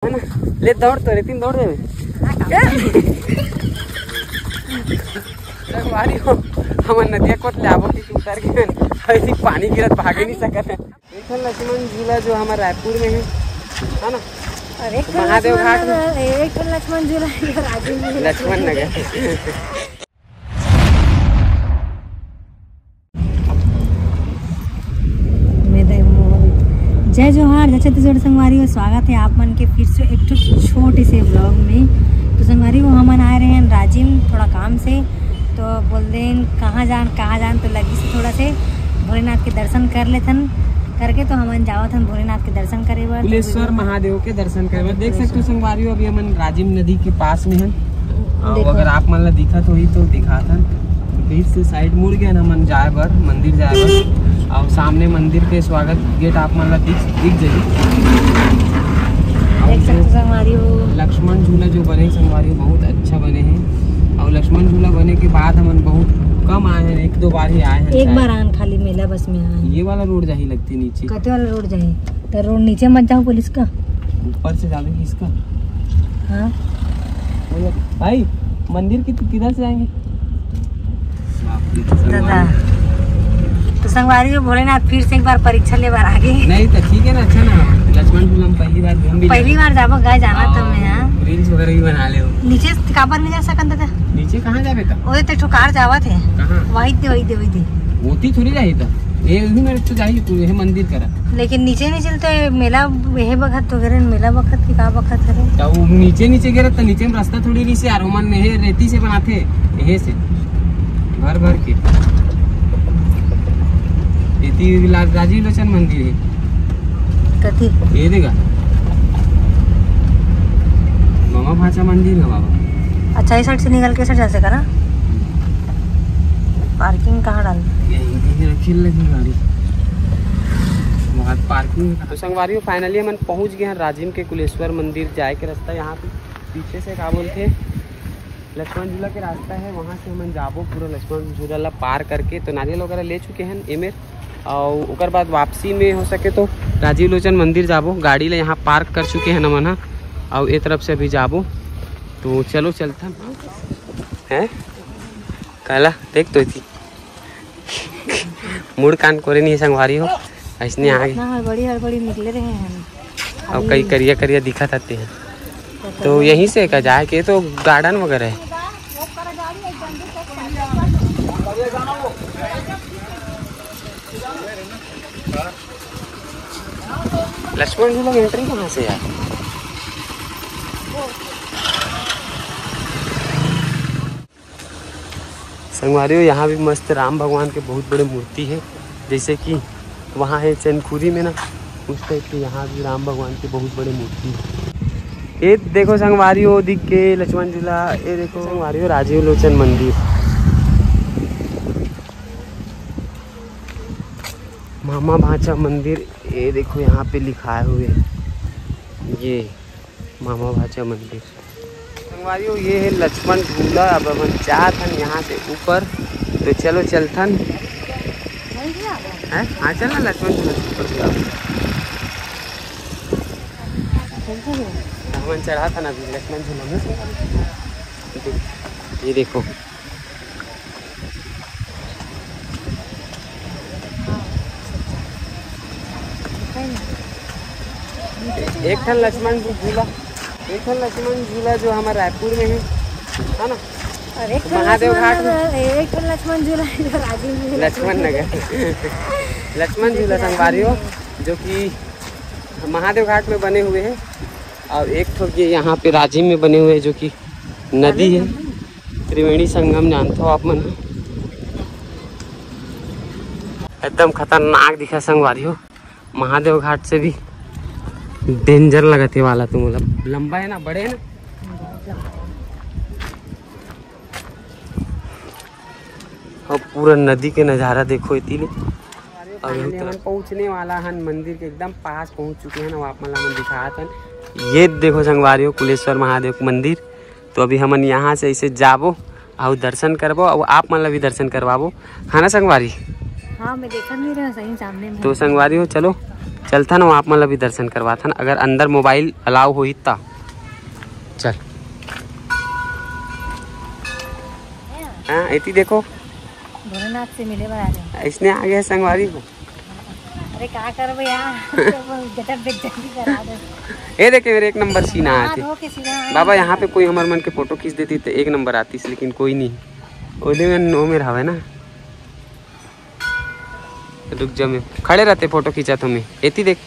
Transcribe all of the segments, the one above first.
है ना, ले दौड़ तो रे, 3 दौड़ रहे हो हम नदिया को लाबो की उतर के ऐसी पानी गिरत भागे नहीं सकत है। देखल लक्ष्मण झूला जो हमारे रायपुर में है ना, अरे महादेव घाट में एक लक्ष्मण झूला लक्ष्मण नगर। जय जोहार, जय छत्तीसगढ़ संगवारी हो। स्वागत है आप मन के फिर से एक छोटे से ब्लॉग में। तो संगवारी को हम आए रहे हैं राजिम थोड़ा काम से, तो बोल दें कहाँ जान तो लगी से थोड़ा से भोलेनाथ के दर्शन कर लेथन करके, तो हम जावत हन भोलेनाथ के दर्शन करे बर, कुलेश्वर महादेव के दर्शन करे बर। देख सकते हो संगवारी अभी हम राजिम नदी के पास में हैं। अगर आप मन ला दिखत होही तो दिखा था, बीच से साइड मुड़ गया ना मन जाए बर, मंदिर जाए बर। और सामने मंदिर के स्वागत गेट आप मन ला दिख जाइए। लक्ष्मण झूला जो बने संगवारी बहुत अच्छा बने हैं। और लक्ष्मण झूला बने के बाद हम बहुत कम आए हैं, 1-2 बार ही आए हैं। एक बार आन खाली मेला बस में आए। ये वाला रोड जाही लगती नीचे, कते वाला रोड जाए तो रोड नीचे मत जाओ पुलिस का, ऊपर से जाने इसका। हाँ भाई मंदिर की किधर से जाएंगे दादा? तो संगवारी हो भोलेनाथ फिर से एक बार परीक्षा ले बार आगे नहीं तो ठीक है ना, अच्छा ना। लक्ष्मण झूला हम पहली बार जाबो गए जाना तो मैं रील्स वगैरह भी बना ले हो। नीचे काबर नहीं जा सकन दादा? नीचे कहाँ जाबे त? ओए ते ठोकार जावत है कहाँ? वही दे ओती थोड़ी जाही त, ये भी मेरे तो जाही तू ये मंदिर करा। लेकिन नीचे नहीं चलते मेला यही बखत तो करे मेला बखत की का बखत है तो नीचे गिरत तो नीचे में रास्ता थोड़ी नहीं से यार, मन में है रेती से बनाते यही से भर के। राजीव लोचन मंदिर है कथी ये देगा, मामा भाचा मंदिर है बाबा। अच्छा इस साइड से निकल के जा सका ना? पार्किंग कहाँ डाल रखी लगी गाड़ी वहाँ पार्किंग। तो संगवारी फाइनली हम पहुँच गए हैं राजिम के कुलेश्वर मंदिर जाए के रास्ता। यहाँ पे पीछे से क्या बोलते लक्ष्मण झूला के रास्ता है, वहाँ से हम जाबो पूरा लक्ष्मण झूला पार करके। तो नारियल वगैरह ले चुके हैं एमेर, और उकर बाद वापसी में हो सके तो राजीव लोचन मंदिर जाबो। गाड़ी ले यहाँ पार्क कर चुके हैं नमन, और एक तरफ से अभी जाबो। तो चलो चलता है कहला देख तो थी मुड़ कान कोरे नहीं संगवारी हो ऐसने आगे हड़बड़ी निकले रहे हैं और कई करिया दिखा थाते हैं। तो यहीं से का जाए के तो गार्डन वगैरह है। लक्ष्मण झूला एंट्री कहाँ से यार? संगवारी हो यहाँ भी मस्त राम भगवान के बहुत बड़े मूर्ति है, जैसे कि वहाँ है चनखुरी में ना उस टाइप के, यहाँ भी राम भगवान के बहुत बड़े मूर्ति है। ये देखो संगवारी हो दिख के लक्ष्मण झूला, ये देखो संगवारी हो राजीव लोचन मंदिर, मामा भाचा मंदिर। ये देखो यहाँ पे लिखा हुए ये मामा भाचा मंदिर। संगवारी हो ये है लक्ष्मण झूला। अब हम जाथन यहाँ से ऊपर, तो चलो चलथन है। हाँ चल ना लक्ष्मण झूला ऊपर हमन चढ़ा था ना अभी लक्ष्मण झूला में। ये देखो एक ठन लक्ष्मण झूला जो हमारे रायपुर में है ना, अरे महादेव घाट में एक लक्ष्मण झूला लक्ष्मण नगर लक्ष्मण झूला संगवारी हो जो कि महादेव घाट में बने हुए हैं, और एक ठो ये यहाँ पे राजिम में बने हुए हैं जो कि नदी है, त्रिवेणी संगम जानते हो आप मन। एकदम खतरनाक दिखा संगवारी हो, महादेव घाट से भी डेंजर लगते वाला। तो मतलब लंबा है ना, बड़े है ना। और पूरा नदी के नज़ारा देखो इतनी। और हम पहुँचने वाला हन मंदिर के एकदम पास पहुँच चुके हैं ना, आप मतलब दिखा था। ये देखो संगवारी हो कुलेश्वर महादेव मंदिर। तो अभी हमन यहाँ से ऐसे जाबो और दर्शन करबो, और आप मतलब भी दर्शन करवाबो, है ना संगवारी? हाँ मैं देखा नहीं रहा सही सामने में। तो संगवारी हो चलो चलता ना आप मतलब भी दर्शन करवाता ना, अगर अंदर मोबाइल अलाउ हो ता चल। हाँ इतनी देखो भोलेनाथ से मिले बना रहे। इसने आ गया संगवारी को। अरे क्या कर करा दे। ये देखे मेरे एक नंबर सीना आते सीना बाबा। यहाँ पे कोई हमारे मन के फोटो खींच देती तो एक नंबर आती, लेकिन कोई नहीं। ओले में नो में रहा है ना, रुक जा मैं खड़े रहते फोटो खींचा तुम्हें। एती देख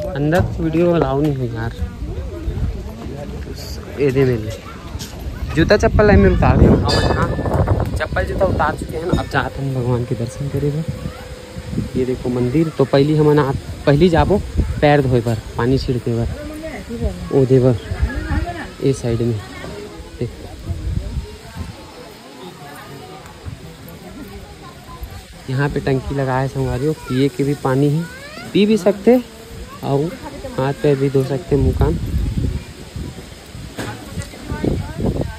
अंदर वीडियो अलाउ नहीं हुई यार। ये दे मेरे जूता चप्पल है मेरे उतार दिया। हाँ चप्पल जूता उतार चुके हैं ना। अब चाहते हम भगवान के दर्शन करेगा। ये देखो मंदिर तो पहली हम पहली जाबो पैर धोए पर पानी छिड़के पर ओ देवर ये साइड में देख। यहाँ पे टंकी लगाया है संगवारियों, पिए के भी पानी है, पी भी सकते और हाथ पैर भी धो सकते मुँह कान।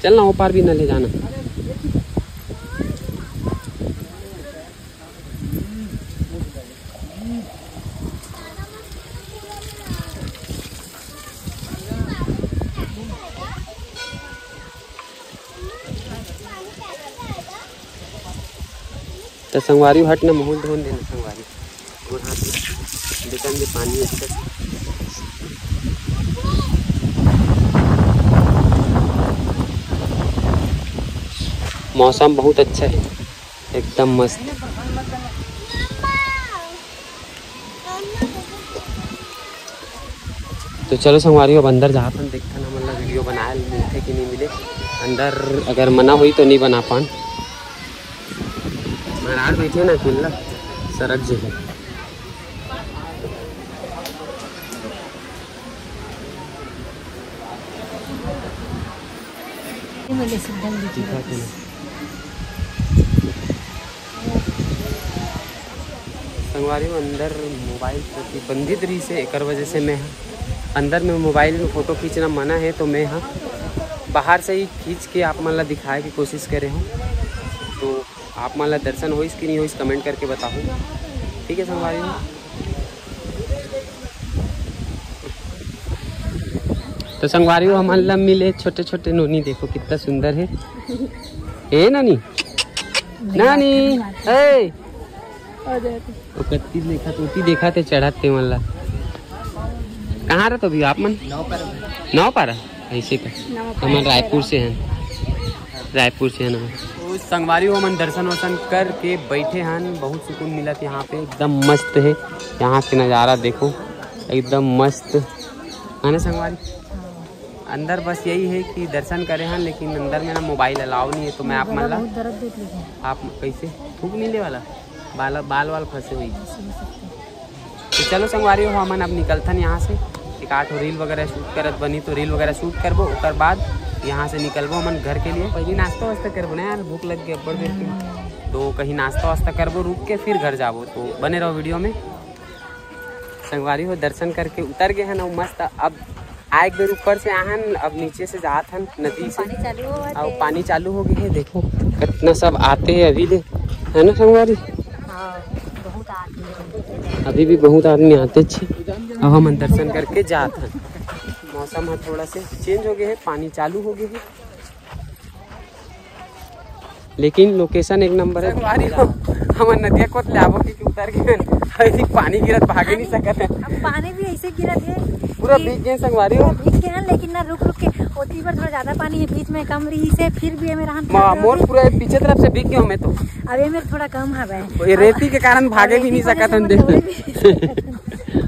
चलना वो पार भी न ले जाना। तो संगवारी हट ना माहौल धोन देना संगवारी और हाथ दुकान में पानी अच्छा। मौसम बहुत अच्छा है एकदम मस्त। तो चलो संगवारी अब अंदर जाता हम देखता ना मतलब वीडियो बनाया मिलते कि नहीं मिले। अंदर अगर मना हुई तो नहीं बना पान। महाराज बैठे ना अकेला सड़क जो है। संगवारी अंदर मोबाइल प्रतिबंधित रही से एक वजह से मैं अंदर में मोबाइल में फ़ोटो खींचना मना है, तो मैं हाँ बाहर से ही खींच के आप मतलब दिखाए की कोशिश करे हूँ। तो आप मतलब दर्शन हो कि नहीं हो कमेंट करके बताओ, ठीक है संगवारी में। तो संगवारी हो हमारे मिले छोटे छोटे नोनी, देखो कितना सुंदर है। ए नानी नानी ए कत्ती देखा तो देखा थे चढ़ाते मल्ला कहाँ रहे तो भी आप मन नौ पारा ऐसे का हमारे रायपुर से हैं, रायपुर से है ना। तो संगवारी हो मन दर्शन वर्शन करके बैठे हैं, बहुत सुकून मिला था यहाँ पे, एकदम मस्त है। यहाँ के नज़ारा देखो एकदम मस्त है ना संगवारी। अंदर बस यही है कि दर्शन करे हैं, लेकिन अंदर में ना मोबाइल अलाउ नहीं है। तो मैं आप मतलब आप कैसे थूक नहीं ले वाला बाल वाल फंसे हुई। तो चलो संगवारी हो हमन अब निकलथन यहाँ से। एक आठ रील वगैरह शूट करत बनी तो रील वगैरह शूट करबो, उसके बाद यहाँ से निकलबो हमन घर के लिए। पहले नाश्ता वास्ता करबो ना यार, भूख लग गई बड़ देर की। तो कहीं नाश्ता वास्ता करबो रुक के फिर घर जाबो। तो बने रहो वीडियो में। संगवारी हो दर्शन करके उतर गए हैं ना मस्त। अब आए एक बार ऊपर से आहन, अब नीचे से जात हन नदी से और पानी चालू हो गई है। देखो कितना सब आते हैं अभी ले, है ना संगवारी। अभी भी बहुत आदमी आते छे। अब हम दर्शन करके जात हैं। मौसम है थोड़ा से चेंज हो गया है, पानी चालू हो गया है, लेकिन लोकेशन एक नंबर है। हम नदिया को लाबो की उतर गए, पानी गिरत भागे नहीं सकते। अब पानी भी ऐसे गिरत है पूरा भीग गए संगवारी हो। भीग गए हैं, लेकिन ना रुक रुक के होती पर थोड़ा ज्यादा पानी है, बीच में कम रही से फिर भी हमें मोर पूरा पीछे तरफ से भीग गया मैं तो। अभी मेरे थोड़ा कम है, रेती के कारण भागे भी नहीं सकते हम।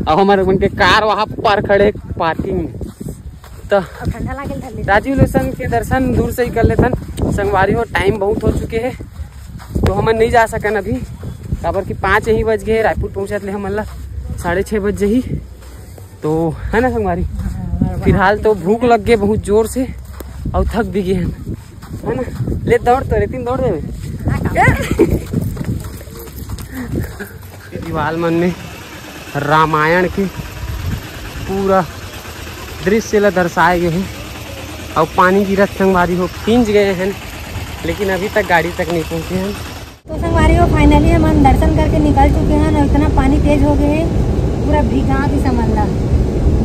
अब हमारे मन के कार वहाँ पर खड़े पार्किंग में। तो ठंडा लगे राजीव लोशन के दर्शन दूर से ही कर लेथन संगवारी हो। टाइम बहुत हो चुके हैं तो हम नहीं जा सकन अभी, काबर की 5 ही बज गए। रायपुर पहुँचत ले हम 6:30 बजे ही तो है ना संगवारी। फिलहाल तो भूख लग गई बहुत जोर से और थक भी गए है ना। ले दौड़ तो रेती दौड़ रहे दीवाल मन में रामायण के पूरा दृश्य ला दर्शाए गए हैं। और पानी गिरत संगवारी हो खींच गए हैं, लेकिन अभी तक गाड़ी तक नहीं पहुँचे हैं। तो संगवारी हो फाइनली हम दर्शन करके निकल चुके हैं और इतना पानी तेज हो गए पूरा भीगा भी समझ ला।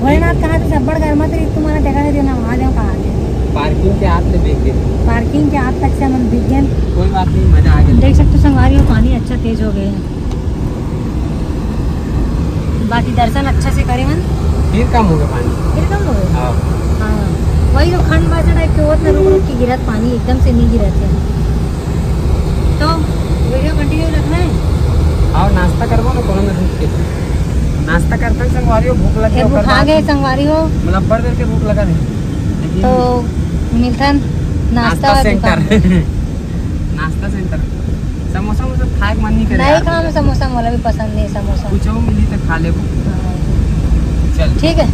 भोलेनाथ कहाँ थे सब गर्मा तो तुम्हारा टेका है देना वहाँ जाओ कहाँ थे पार्किंग के हाथ में देख गए, पार्किंग के हाथ तक से हम भीग गए। कोई बात नहीं, मजा आ गया। देख सकते हो संगवारी हो पानी अच्छा तेज हो गए हैं। बाकी दर्शन अच्छा से करे हैं, फिर कम हो गया पानी, फिर कम हो गए। हाँ हाँ वही जो खंड बाजा टाइप के होत ना रुक रुक के गिरत पानी एकदम से नहीं गिरत है। तो वीडियो कंटिन्यू रखना है और नाश्ता करबो ना कोनो में रुक के नाश्ता करते हैं संगवारी हो, भूख लगी हो खा गए संगवारी हो मतलब बड़ देर के भूख लगा नहीं, लेकिन तो मिलथन नाश्ता सेंटर नाश्ता सेंटर समोसा मतलब खाए के मन नहीं करे नहीं खा समोसा, मोला भी पसंद नहीं समोसा, कुछ मिली तो खा ले। चल ठीक है।